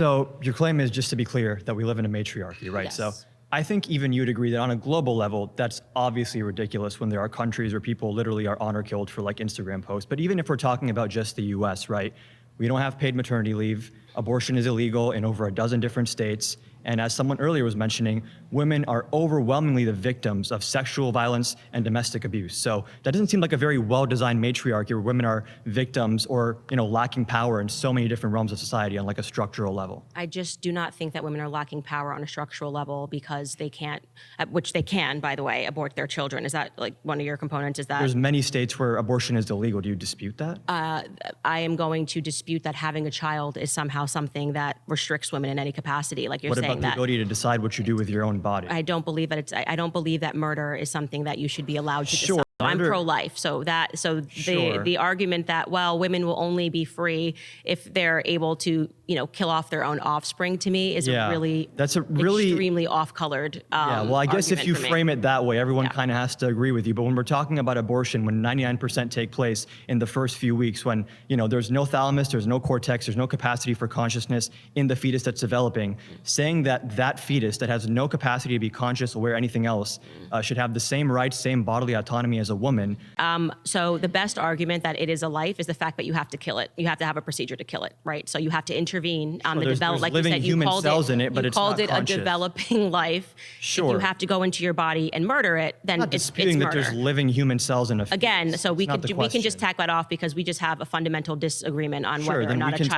So your claim is, just to be clear, that we live in a matriarchy, right? Yes. So I think even you'd agree that on a global level, that's obviously ridiculous when there are countries where people literally are honor killed for like Instagram posts. But even if we're talking about just the US, right? We don't have paid maternity leave. Abortion is illegal in over a dozen different states. And as someone earlier was mentioning, women are overwhelmingly the victims of sexual violence and domestic abuse. So that doesn't seem like a very well-designed matriarchy where women are victims or, lacking power in so many different realms of society on like a structural level. I just do not think that women are lacking power on a structural level because they can't, which they can, by the way, abort their children. Is that like one of your components? Is that There's many states where abortion is illegal. Do you dispute that? I am going to dispute that having a child is somehow something that restricts women in any capacity. Like you're What saying about the that. ability to decide what you do with your own body? I don't believe that I don't believe that murder is something that you should be allowed to Sure. decide. I'm Murder- pro-life, so Sure. the argument that women will only be free if they're able to kill off their own offspring, to me is Yeah. That's a really extremely off-colored. Yeah, well, I guess if you argument for me. frame it that way, everyone Yeah. kind of has to agree with you. But when we're talking about abortion, when 99% take place in the first few weeks, when there's no thalamus, there's no cortex, there's no capacity for consciousness in the fetus that's developing, saying that that fetus that has no capacity to be conscious, aware, anything else, should have the same rights, same bodily autonomy as a woman. So the best argument that it is a life is the fact that you have to kill it. You have to have a procedure to kill it, right? So you have to intervene on the there's development. Like living you said, you human called cells in it, but you it's called not it conscious. a developing life. Sure. If you have to go into your body and murder it, then I'm not it's disputing that murder. there's living human cells in a fetus. Again, so we It's not the can just question. tack that off because we just have a fundamental disagreement on Sure, whether or then not we a can child